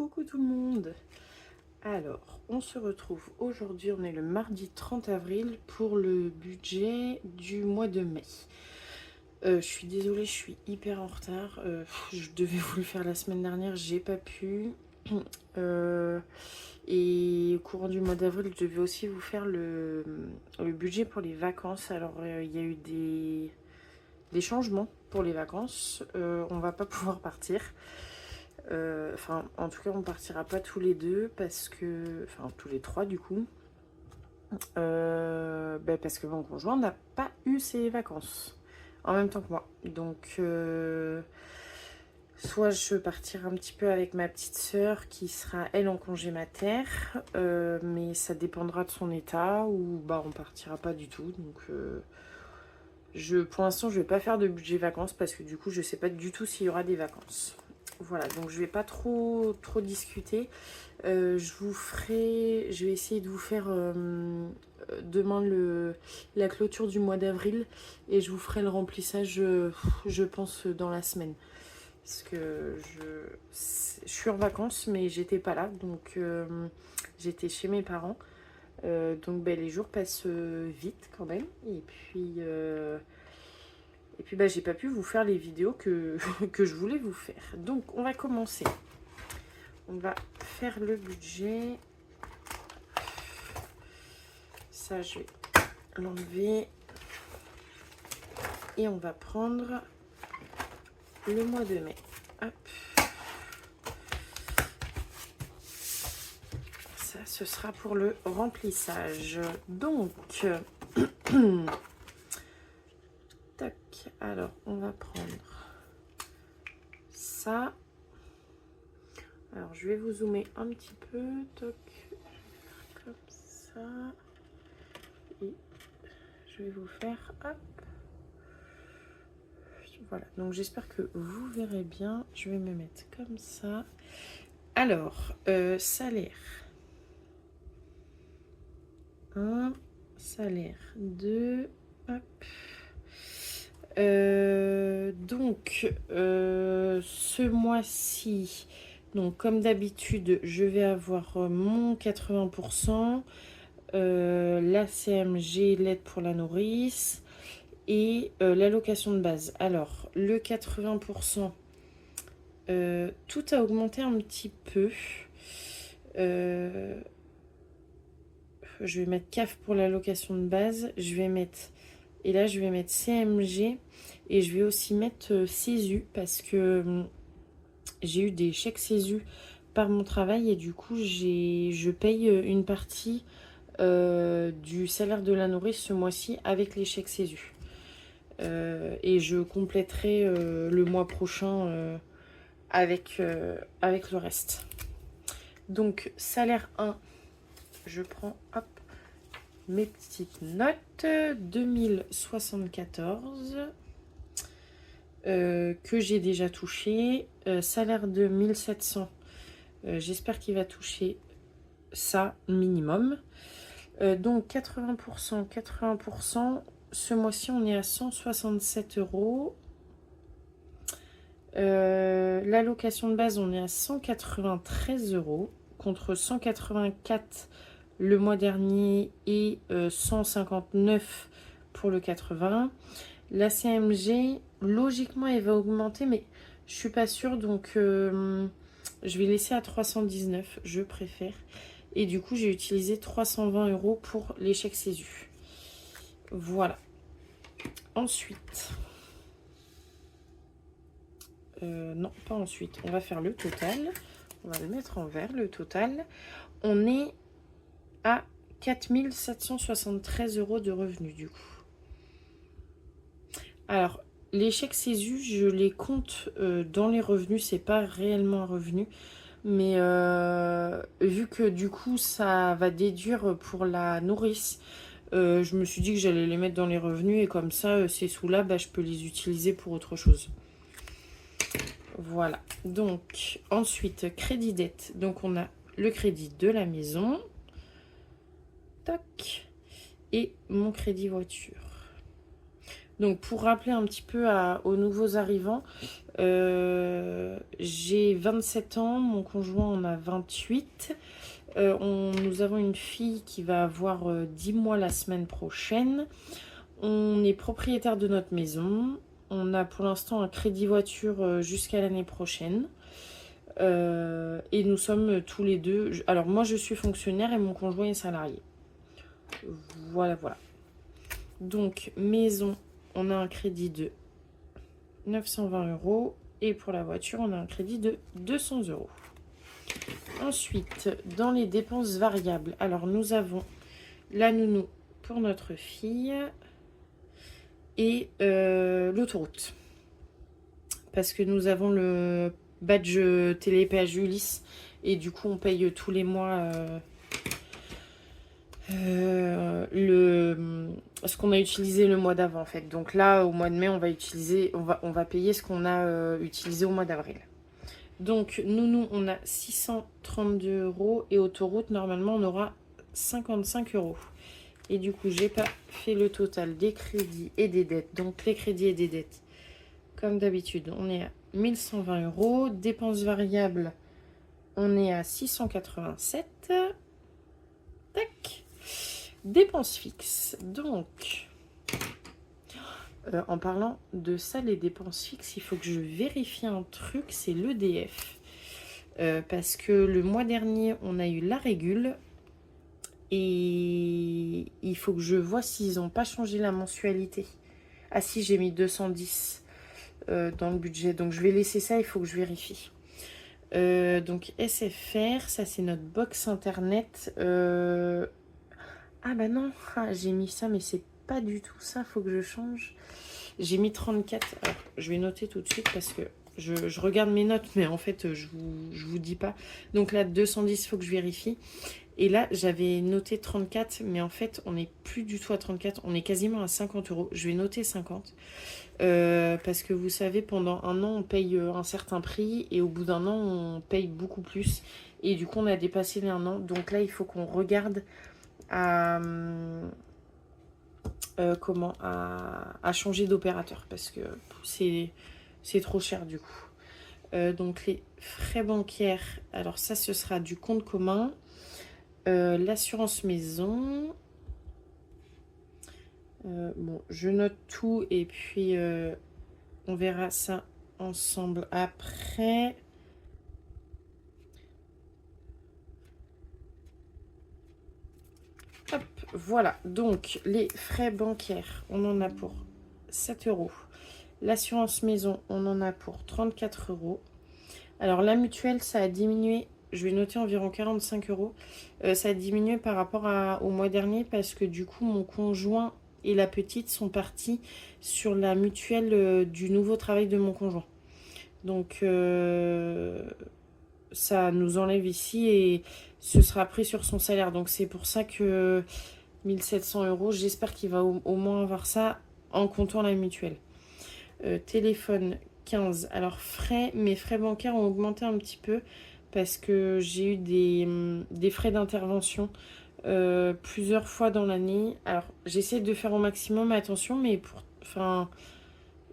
Coucou tout le monde. Alors, on se retrouve aujourd'hui, on est le mardi 30 avril pour le budget du mois de mai. Je suis désolée, je suis hyper en retard. Je devais vous le faire la semaine dernière, j'ai pas pu. Et au courant du mois d'avril, je devais aussi vous faire le budget pour les vacances. Alors, il y a eu des changements pour les vacances. On va pas pouvoir partir. Enfin, en tout cas, on partira pas tous les deux parce que... Enfin, tous les trois du coup. Parce que mon conjoint n'a pas eu ses vacances en même temps que moi. Donc, soit je partirai un petit peu avec ma petite sœur qui sera, elle, en congé mater. Mais ça dépendra de son état ou bah, on partira pas du tout. Donc... pour l'instant, je vais pas faire de budget vacances parce que du coup, je sais pas du tout s'il y aura des vacances. Voilà, donc je vais pas trop discuter. Je vais essayer de vous faire demain la clôture du mois d'avril et je vous ferai le remplissage, je pense, dans la semaine. Parce que je suis en vacances, mais j'étais pas là, donc j'étais chez mes parents. Donc les jours passent vite quand même. Et puis j'ai pas pu vous faire les vidéos que, que je voulais vous faire. Donc on va commencer. On va faire le budget. Ça, je vais l'enlever. Et on va prendre le mois de mai. Hop. Ça, ce sera pour le remplissage. Donc, tac. Alors, on va prendre ça. Alors, je vais vous zoomer un petit peu. Toc. Comme ça. Et je vais vous faire... Hop. Voilà. Donc, j'espère que vous verrez bien. Je vais me mettre comme ça. Alors, salaire. 1. Salaire 2. Hop. Ce mois-ci, donc comme d'habitude, je vais avoir mon 80%, la CMG, l'aide pour la nourrice et l'allocation de base. Alors, le 80%, tout a augmenté un petit peu. Je vais mettre CAF pour l'allocation de base. Et là, je vais mettre CMG et je vais aussi mettre CESU parce que j'ai eu des chèques CESU par mon travail et du coup, je paye une partie du salaire de la nourrice ce mois-ci avec les chèques CESU. Et je compléterai le mois prochain avec le reste. Donc, salaire 1, je prends, hop, mes petites notes. 2074 que j'ai déjà touché. Salaire de 1700, j'espère qu'il va toucher ça minimum. Donc 80%, ce mois-ci on est à 167 €. L'allocation de base on est à 193 € contre 184 le mois dernier et 159 pour le 80. La CMG, logiquement, elle va augmenter, mais je suis pas sûre, donc je vais laisser à 319, je préfère. Et du coup, j'ai utilisé 320 € pour les chèques CESU. Voilà. Ensuite, non, pas ensuite. On va faire le total. On va le mettre en vert, le total. On est à 4773 € de revenus du coup. Alors, les chèques CESU, je les compte dans les revenus, c'est pas réellement un revenu. Mais vu que du coup, ça va déduire pour la nourrice, je me suis dit que j'allais les mettre dans les revenus et comme ça, ces sous-là, je peux les utiliser pour autre chose. Voilà. Donc, ensuite, crédit dette. Donc, on a le crédit de la maison. Tac. Et mon crédit voiture. Donc, pour rappeler un petit peu aux nouveaux arrivants, J'ai 27 ans, mon conjoint en a 28. Nous avons une fille qui va avoir 10 mois la semaine prochaine. On est propriétaire de notre maison. On a pour l'instant un crédit voiture jusqu'à l'année prochaine. Et nous sommes tous les deux... Alors moi je suis fonctionnaire et mon conjoint est salarié. Voilà, voilà. Donc maison, on a un crédit de 920 €. Et pour la voiture, on a un crédit de 200 €. Ensuite, dans les dépenses variables, alors nous avons la nounou pour notre fille et l'autoroute. Parce que nous avons le badge télépéage Ulysse et du coup on paye tous les mois ce qu'on a utilisé le mois d'avant en fait. Donc là au mois de mai on va payer ce qu'on a utilisé au mois d'avril. Donc nous on a 632 € et autoroute normalement on aura 55 €. Et du coup j'ai pas fait le total des crédits et des dettes. Donc les crédits et des dettes comme d'habitude on est à 1120 €. Dépenses variables on est à 687. Tac. Dépenses fixes. Donc en parlant de ça, les dépenses fixes, il faut que je vérifie un truc, c'est l'EDF. Parce que le mois dernier, on a eu la régule. Et il faut que je vois s'ils n'ont pas changé la mensualité. Ah si, j'ai mis 210 dans le budget. Donc je vais laisser ça, il faut que je vérifie. Donc SFR, ça c'est notre box internet. Ah bah non, j'ai mis ça, mais c'est pas du tout ça, faut que je change. J'ai mis 34. Alors, je vais noter tout de suite parce que je regarde mes notes, mais en fait, je vous dis pas. Donc là, 210, il faut que je vérifie. Et là, j'avais noté 34, mais en fait, on n'est plus du tout à 34. On est quasiment à 50 €. Je vais noter 50. Parce que vous savez, pendant un an, on paye un certain prix. Et au bout d'un an, on paye beaucoup plus. Et du coup, on a dépassé les 1 an. Donc là, il faut qu'on regarde à changer d'opérateur parce que c'est trop cher du coup. Donc les frais bancaires, alors ça ce sera du compte commun. L'assurance maison, bon je note tout et puis on verra ça ensemble après. Hop, voilà, donc les frais bancaires, on en a pour 7 €. L'assurance maison, on en a pour 34 €. Alors la mutuelle, ça a diminué, je vais noter environ 45 €. Ça a diminué par rapport au mois dernier parce que du coup, mon conjoint et la petite sont partis sur la mutuelle du nouveau travail de mon conjoint. Donc ça nous enlève ici et ce sera pris sur son salaire. Donc c'est pour ça que 1700 €, j'espère qu'il va au moins avoir ça en comptant la mutuelle. Téléphone 15. Alors mes frais bancaires ont augmenté un petit peu parce que j'ai eu des frais d'intervention plusieurs fois dans l'année. Alors j'essaie de faire au maximum attention, mais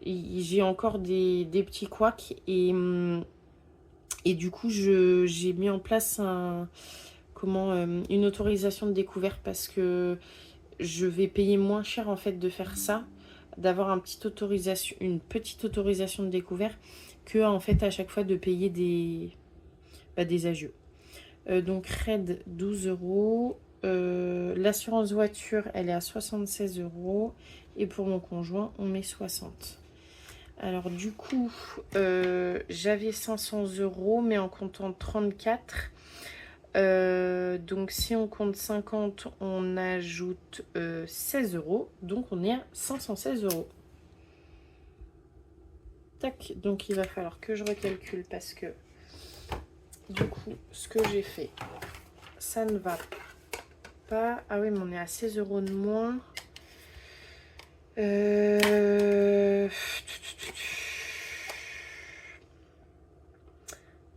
j'ai encore des petits couacs et du coup j'ai mis en place une autorisation de découvert parce que je vais payer moins cher en fait de faire ça, d'avoir une petite autorisation de découvert que en fait à chaque fois de payer des agios. Donc RAID 12 €. L'assurance voiture elle est à 76 € et pour mon conjoint on met 60. Alors du coup j'avais 500 € mais en comptant 34. Donc si on compte 50 on ajoute 16 €, donc on est à 516 €. Tac, donc il va falloir que je recalcule parce que du coup ce que j'ai fait ça ne va pas. Ah oui mais on est à 16 € de moins.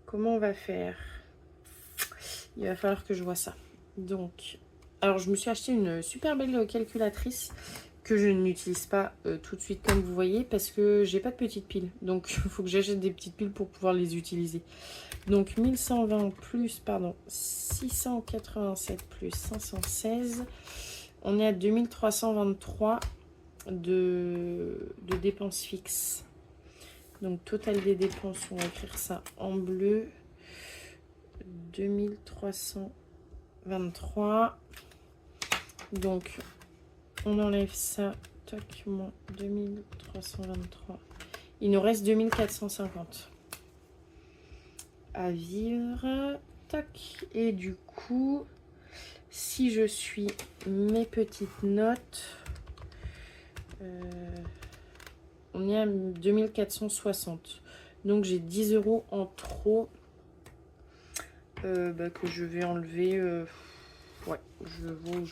Comment on va faire? Il va falloir que je vois ça. Donc, alors je me suis acheté une super belle calculatrice que je n'utilise pas tout de suite comme vous voyez parce que j'ai pas de petites piles. Donc il faut que j'achète des petites piles pour pouvoir les utiliser. Donc 1120 plus, pardon, 687 plus 516. On est à 2323 de dépenses fixes. Donc total des dépenses, on va écrire ça en bleu. 2323. Donc on enlève ça. Toc, moins 2323. Il nous reste 2450 à vivre. Tac. Et du coup, si je suis mes petites notes, on est à 2460. Donc j'ai 10 € en trop que je vais enlever. Ouais, je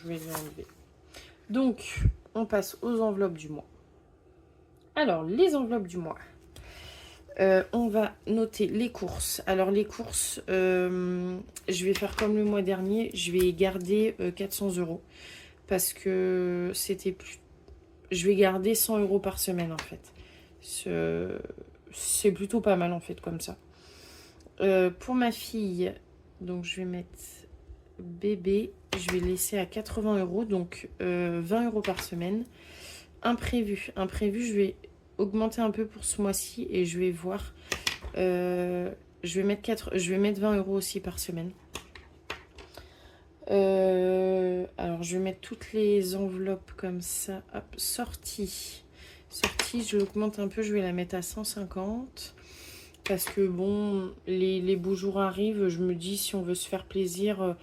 vais les enlever. Donc, on passe aux enveloppes du mois. Alors, les enveloppes du mois. On va noter les courses. Alors, les courses, je vais faire comme le mois dernier. Je vais garder 400 € parce que c'était plus... Je vais garder 100 € par semaine, en fait. C'est plutôt pas mal, en fait, comme ça. Pour ma fille, donc je vais mettre bébé. Je vais laisser à 80 €, donc 20 € par semaine. Imprévu, je vais augmenter un peu pour ce mois-ci et je vais voir. Je vais mettre 20 € aussi par semaine. Alors je vais mettre toutes les enveloppes comme ça. Hop, sortie, je l'augmente un peu, je vais la mettre à 150. Parce que bon, les beaux jours arrivent, je me dis si on veut se faire plaisir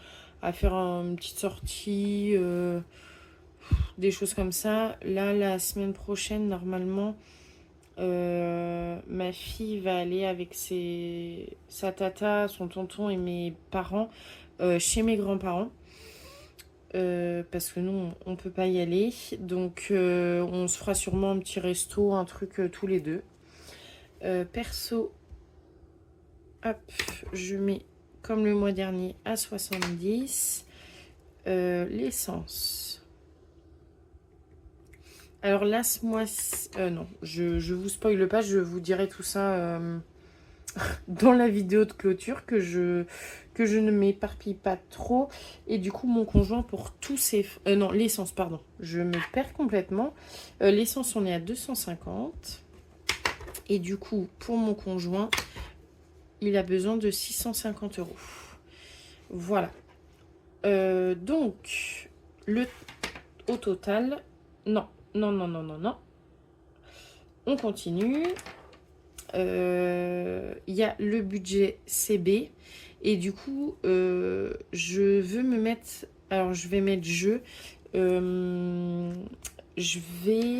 à faire une petite sortie, des choses comme ça. Là, la semaine prochaine, normalement, ma fille va aller avec sa tata, son tonton et mes parents chez mes grands-parents. Parce que nous, on peut pas y aller. Donc, on se fera sûrement un petit resto, un truc tous les deux. Perso, hop, je mets comme le mois dernier à 70. L'essence. Alors là, ce mois-ci... non, je vous spoile pas, je vous dirai tout ça dans la vidéo de clôture, que je ne m'éparpille pas trop. Et du coup, mon conjoint pour tous ces... non, l'essence, pardon. Je me perds complètement. L'essence, on est à 250. Et du coup, pour mon conjoint, il a besoin de 650 €. Voilà. Donc, au total... Non. On continue. Il y a le budget CB. Et du coup, je veux me mettre... Alors, je vais mettre je. Je vais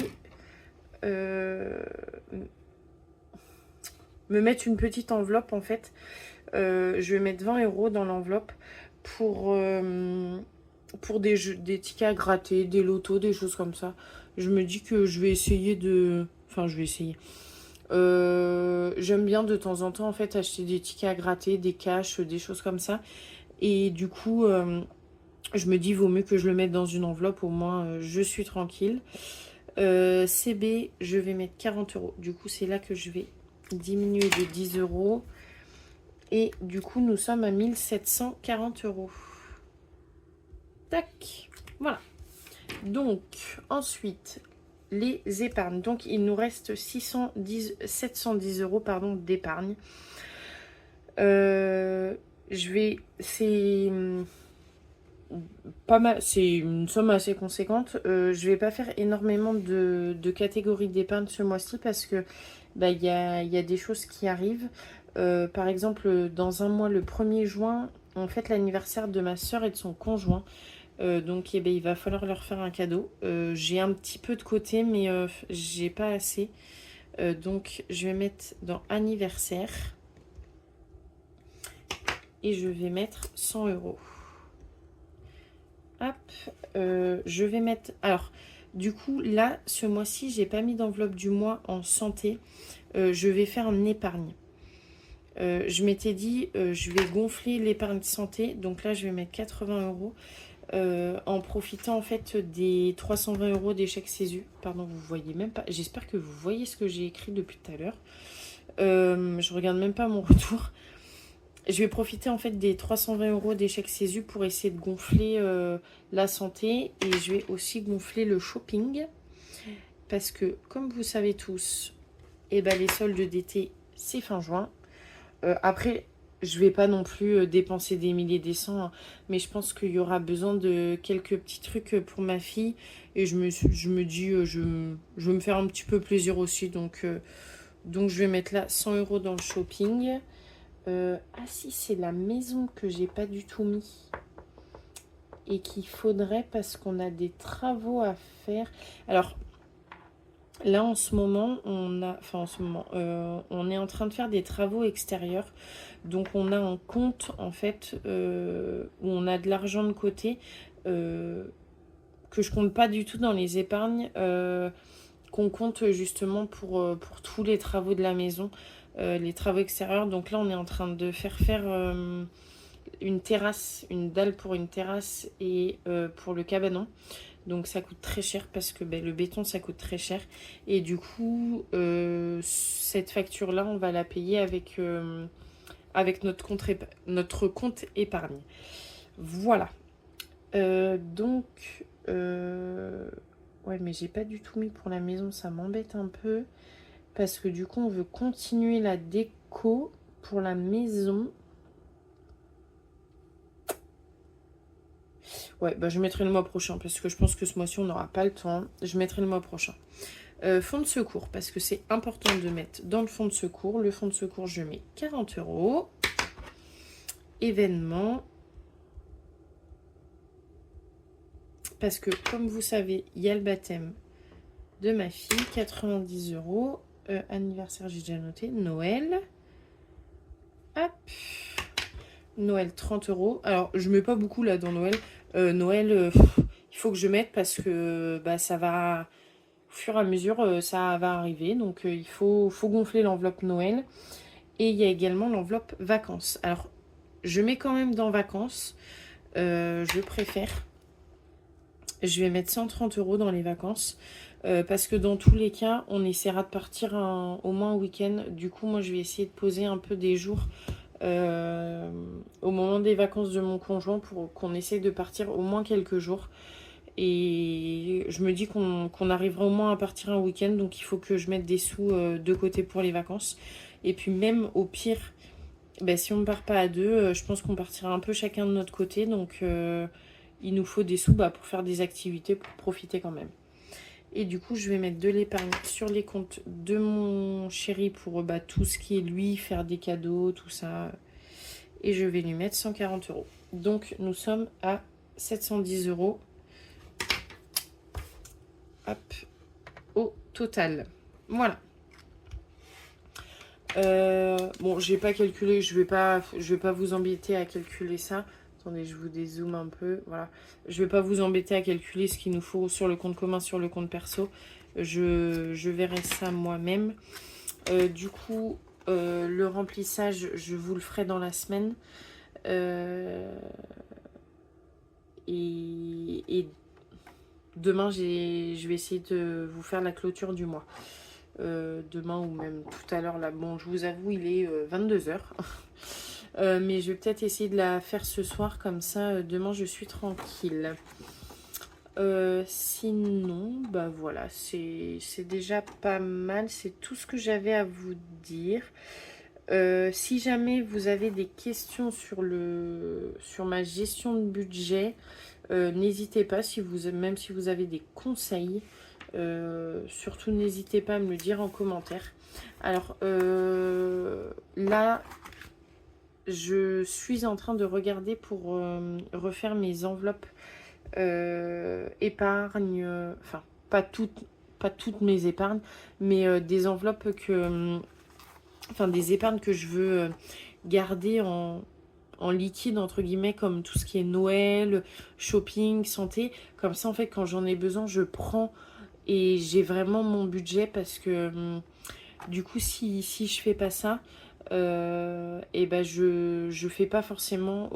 me mettre une petite enveloppe, en fait. Je vais mettre 20 € dans l'enveloppe pour des tickets à gratter, des lotos, des choses comme ça. Je me dis que je vais essayer de... Enfin, je vais essayer. J'aime bien de temps en temps, en fait, acheter des tickets à gratter, des cash, des choses comme ça. Et du coup, je me dis, vaut mieux que je le mette dans une enveloppe. Au moins, je suis tranquille. CB, je vais mettre 40 €. Du coup, c'est là que je vais diminuer de 10 €. Et du coup, nous sommes à 1740 €. Tac, voilà. Donc, ensuite, les épargnes. Donc, il nous reste 710 € pardon, d'épargne. C'est pas mal, c'est une somme assez conséquente. Je vais pas faire énormément de catégories d'épargne ce mois-ci parce que il y a des choses qui arrivent. Par exemple, dans un mois, le 1er juin, on fête l'anniversaire de ma soeur et de son conjoint. Donc il va falloir leur faire un cadeau. J'ai un petit peu de côté, mais j'ai pas assez. Donc je vais mettre dans anniversaire. Et je vais mettre 100 €. Hop. Je vais mettre... Alors, du coup, là, ce mois-ci, j'ai pas mis d'enveloppe du mois en santé. Je vais faire en épargne. Je m'étais dit, je vais gonfler l'épargne santé. Donc là, je vais mettre 80 €. en profitant en fait des 320 € des chèques CESU. Pardon, vous voyez même pas. J'espère que vous voyez ce que j'ai écrit depuis tout à l'heure. Je regarde même pas mon retour. Je vais profiter en fait des 320 € des chèques CESU pour essayer de gonfler la santé. Et je vais aussi gonfler le shopping. Parce que, comme vous savez tous, eh ben, les soldes d'été, c'est fin juin. Après, je vais pas non plus dépenser des milliers des cents, hein, mais je pense qu'il y aura besoin de quelques petits trucs pour ma fille. Et je me dis, je veux me faire un petit peu plaisir aussi. Donc je vais mettre là 100 € dans le shopping. Ah si, c'est la maison que j'ai pas du tout mis. Et qu'il faudrait parce qu'on a des travaux à faire. Alors, là, en ce moment, on est en train de faire des travaux extérieurs. Donc, on a un compte, en fait, où on a de l'argent de côté, que je compte pas du tout dans les épargnes, qu'on compte justement pour tous les travaux de la maison, les travaux extérieurs. Donc là, on est en train de faire une terrasse, une dalle pour une terrasse et pour le cabanon. Donc ça coûte très cher parce que le béton ça coûte très cher. Et du coup, cette facture-là, on va la payer avec notre compte épargne. Voilà. Ouais, mais j'ai pas du tout mis pour la maison, ça m'embête un peu. Parce que du coup, on veut continuer la déco pour la maison. Ouais, je mettrai le mois prochain parce que je pense que ce mois-ci, on n'aura pas le temps. Je mettrai le mois prochain. Fonds de secours, parce que c'est important de mettre dans le fonds de secours. Le fonds de secours, je mets 40 €. Événement. Parce que, comme vous savez, il y a le baptême de ma fille, 90 €. Anniversaire, j'ai déjà noté. Noël. Hop. Noël, 30 €. Alors, je mets pas beaucoup là dans Noël. Noël, il faut que je mette parce que ça va, au fur et à mesure, ça va arriver. Donc, il faut gonfler l'enveloppe Noël. Et il y a également l'enveloppe vacances. Alors, je mets quand même dans vacances. Je préfère. Je vais mettre 130 € dans les vacances. Parce que dans tous les cas, on essaiera de partir au moins un week-end. Du coup, moi, je vais essayer de poser un peu des jours au moment des vacances de mon conjoint pour qu'on essaye de partir au moins quelques jours. Et je me dis qu'on arrivera au moins à partir un week-end. Donc, il faut que je mette des sous de côté pour les vacances. Et puis, même au pire, si on ne part pas à deux, je pense qu'on partira un peu chacun de notre côté. Donc, il nous faut des sous pour faire des activités, pour profiter quand même. Et du coup, je vais mettre de l'épargne sur les comptes de mon chéri pour tout ce qui est lui, faire des cadeaux, tout ça. Et je vais lui mettre 140 €. Donc, nous sommes à 710 €. Hop, au total. Voilà. Bon, j'ai pas calculé, je vais pas vous embêter à calculer ça. Attendez, je vous dézoome un peu. Voilà. Je vais pas vous embêter à calculer ce qu'il nous faut sur le compte commun, sur le compte perso. Je verrai ça moi-même. Du coup, le remplissage, je vous le ferai dans la semaine. Et demain, je vais essayer de vous faire la clôture du mois. Demain ou même tout à l'heure là. Bon, je vous avoue, il est 22 h. Mais je vais peut-être essayer de la faire ce soir, comme ça demain je suis tranquille. Sinon, voilà, c'est déjà pas mal. C'est tout ce que j'avais à vous dire. Si jamais vous avez des questions sur ma gestion de budget, n'hésitez pas, même si vous avez des conseils. Surtout n'hésitez pas à me le dire en commentaire. Alors là, je suis en train de regarder pour refaire mes enveloppes épargne, enfin pas toutes mes épargnes, mais des enveloppes des épargnes que je veux garder en liquide entre guillemets, comme tout ce qui est Noël, shopping, santé. Comme ça en fait quand j'en ai besoin je prends et j'ai vraiment mon budget, parce que du coup si je fais pas ça, je fais pas forcément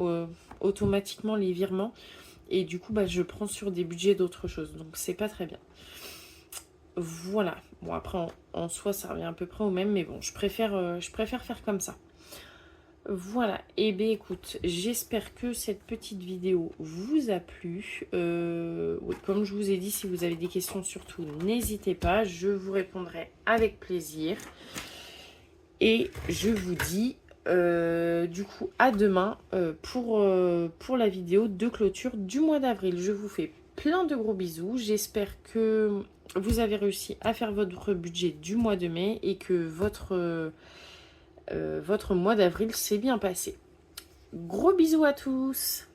automatiquement les virements. Et du coup, bah, je prends sur des budgets d'autres choses. Donc, c'est pas très bien. Voilà. Bon, après, en soi, ça revient à peu près au même. Mais bon, je préfère faire comme ça. Voilà, et bien écoute, j'espère que cette petite vidéo vous a plu. Oui, comme je vous ai dit, si vous avez des questions surtout, n'hésitez pas, je vous répondrai avec plaisir. Et je vous dis du coup à demain pour la vidéo de clôture du mois d'avril. Je vous fais plein de gros bisous, j'espère que vous avez réussi à faire votre budget du mois de mai et que votre mois d'avril s'est bien passé. Gros bisous à tous!